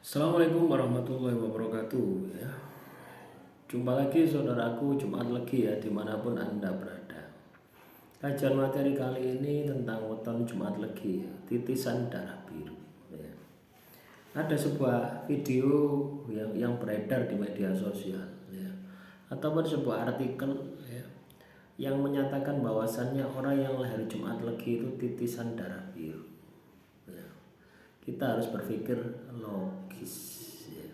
Assalamualaikum warahmatullahi wabarakatuh ya. Jumpa lagi saudaraku Jumat Legi ya, dimanapun Anda berada. Kajian materi kali ini tentang weton Jumat Legi ya, titisan darah biru ya. Ada sebuah video yang beredar di media sosial ya, ataupun sebuah artikel ya, yang menyatakan bahwasannya orang yang lahir Jumat Legi itu titisan darah biru ya. Kita harus berpikir logis ya.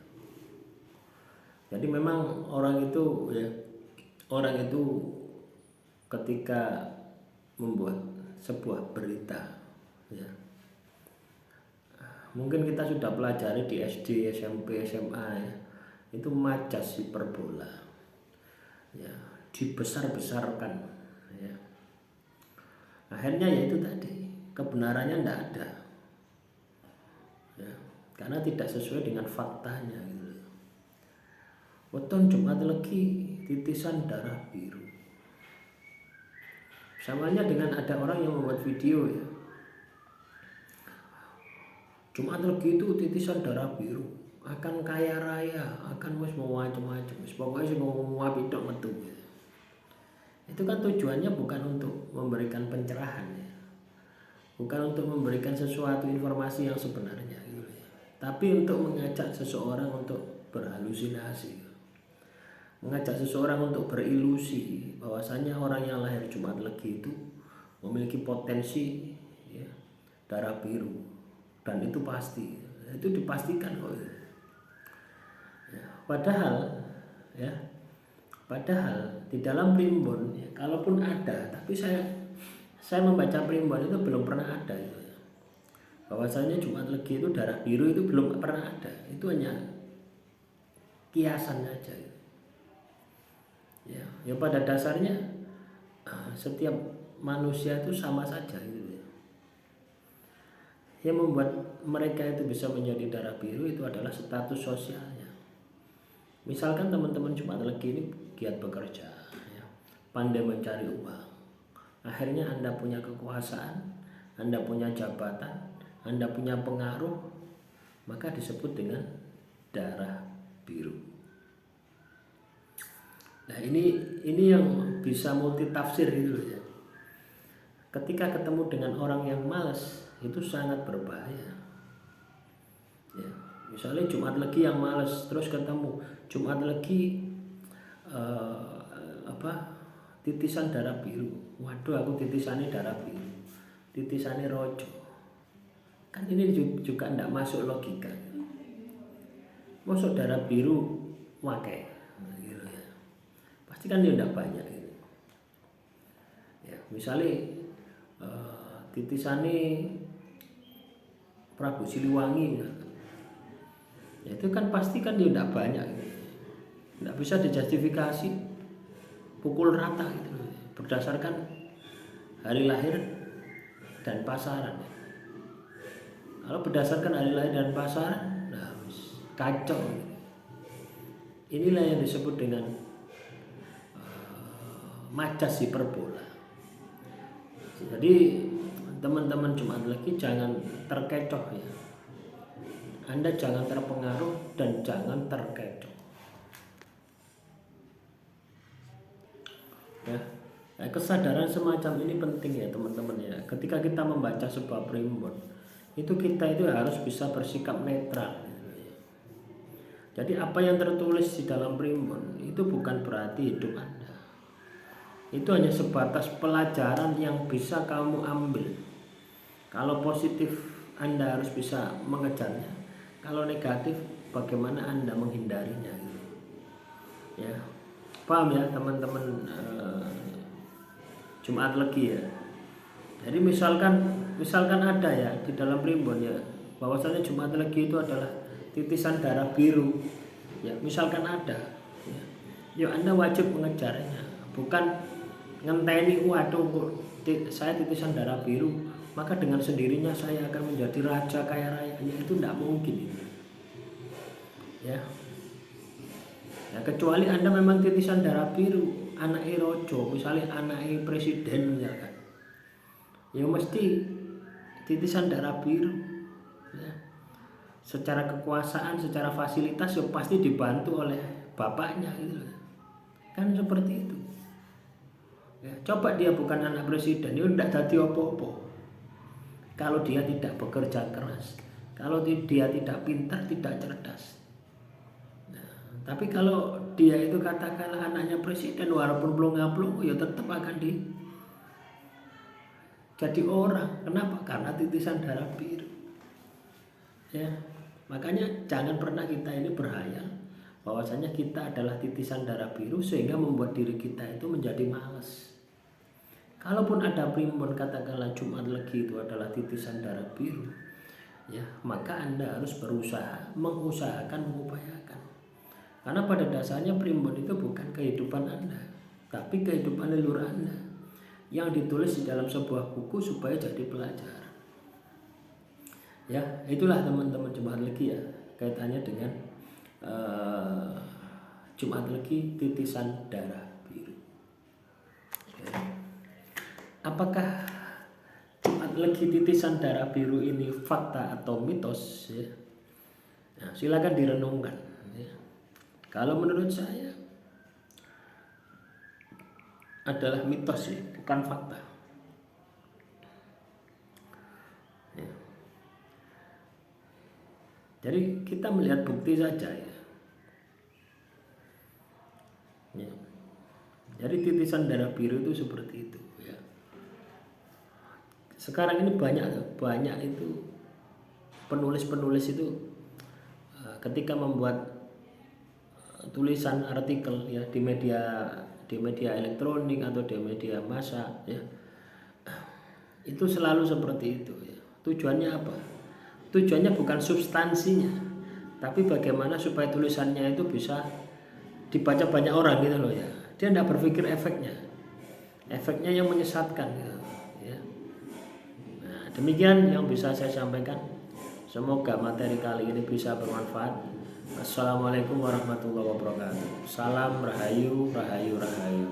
Jadi memang orang itu ketika membuat sebuah berita ya, mungkin kita sudah pelajari di SD, SMP, SMA ya, itu majas hiperbola ya, dibesar-besarkan ya. Akhirnya yaitu tadi, kebenarannya tidak ada ya, karena tidak sesuai dengan faktanya gitu. Weton Jumat Legi titisan darah biru, samanya dengan ada orang yang membuat video ya, Jumat Legi itu titisan darah biru, akan kaya raya, akan macam-macam, pokoknya mau apidok metu gitu. Itu kan tujuannya bukan untuk memberikan pencerahan ya, bukan untuk memberikan sesuatu informasi yang sebenarnya gitu ya, tapi untuk mengajak seseorang untuk berhalusinasi, mengajak seseorang untuk berilusi bahwasanya orang yang lahir Jumat Legi itu memiliki potensi ya, darah biru, dan itu pasti, itu dipastikan kok ya. Padahal di dalam primbon ya, kalaupun ada, tapi saya membaca primbon itu belum pernah ada gitu ya. Bahwasanya Jumat Legi itu darah biru itu belum pernah ada, itu hanya kiasan saja gitu. Ya pada dasarnya setiap manusia itu sama saja gitu ya. Yang membuat mereka itu bisa menjadi darah biru itu adalah status sosialnya. Misalkan teman-teman Jumat Legi ini giat bekerja ya, pandai mencari uang, akhirnya Anda punya kekuasaan, Anda punya jabatan, Anda punya pengaruh, maka disebut dengan darah biru. Nah ini yang bisa multitafsir gitu ya. Ketika ketemu dengan orang yang malas itu sangat berbahaya ya. Misalnya Jumat Legi yang malas, terus ketemu Jumat Legi titisan darah biru, waduh aku titisannya darah biru, titisannya rojo, kan ini juga tidak masuk logika. Masuk darah biru wakai gitu ya, pasti kan dia tidak banyak gitu ya. Misalnya titisannya Prabu Siliwangi ya, itu kan pasti kan dia tidak banyak gitu. Tidak bisa dijustifikasi pukul rata gitu berdasarkan hari lahir dan pasaran. Kalau berdasarkan hari lahir dan pasaran, nah kacau gitu. Inilah yang disebut dengan majas hiperbola. Jadi teman-teman Jumat Legi jangan terkecoh ya, Anda jangan terpengaruh dan jangan terkecoh ya. Nah, kesadaran semacam ini penting ya teman-teman ya. Ketika kita membaca sebuah primbon itu kita itu harus bisa bersikap netral gitu ya. Jadi apa yang tertulis di dalam primbon itu bukan berarti hidup Anda, itu hanya sebatas pelajaran yang bisa kamu ambil. Kalau positif Anda harus bisa mengejarnya, kalau negatif bagaimana Anda menghindarinya gitu ya. Paham ya teman-teman Jumat Legi ya. Jadi misalkan ada ya di dalam primbon ya, bahwasanya Jumat Legi itu adalah titisan darah biru ya, misalkan ada ya, ya Anda wajib mengejarnya, bukan ngenteni waduh saya titisan darah biru maka dengan sendirinya saya akan menjadi raja kaya raya ya, itu tidak mungkin ya. Nah, kecuali Anda memang titisan darah biru, anak rojo, misalnya anak presiden misalkan, ya mesti titisan darah biru ya. secara kekuasaan, secara fasilitas ya pasti dibantu oleh bapaknya gitu. Kan seperti itu. Ya, coba dia bukan anak presiden, ya tidak jadi apa-apa. Kalau dia tidak bekerja keras, kalau dia tidak pintar, tidak cerdas. Nah, tapi kalau dia itu katakanlah anaknya presiden, walaupun belum ngaplung, ya tetap akan jadi orang. Kenapa? Karena titisan darah biru. Ya, makanya jangan pernah kita ini berhayal bahwasanya kita adalah titisan darah biru sehingga membuat diri kita itu menjadi malas. Kalaupun ada primbon katakanlah Jumat Legi itu adalah titisan darah biru, ya maka Anda harus mengusahakan, mengupayakan. Karena pada dasarnya primbon itu bukan kehidupan Anda, tapi kehidupan leluhur Anda yang ditulis di dalam sebuah buku supaya jadi pelajaran. Ya, itulah teman-teman Jumat Legi ya, kaitannya dengan Jumat Legi titisan darah biru. Ya. Apakah Jumat Legi titisan darah biru ini fakta atau mitos? Ya? Nah, silakan direnungkan. Ya. Kalau menurut saya adalah mitos ya, bukan fakta. Ya. Jadi kita melihat bukti saja ya. Ya. Jadi titisan darah biru itu seperti itu. Sekarang ini banyak itu penulis-penulis itu ketika membuat tulisan artikel ya di media elektronik atau di media massa ya, itu selalu seperti itu ya. Tujuannya apa? Tujuannya bukan substansinya, tapi bagaimana supaya tulisannya itu bisa dibaca banyak orang gitu loh ya. Dia tidak berpikir efeknya yang menyesatkan gitu. Demikian yang bisa saya sampaikan. Semoga materi kali ini bisa bermanfaat. Assalamualaikum warahmatullahi wabarakatuh. Salam Rahayu, Rahayu, Rahayu.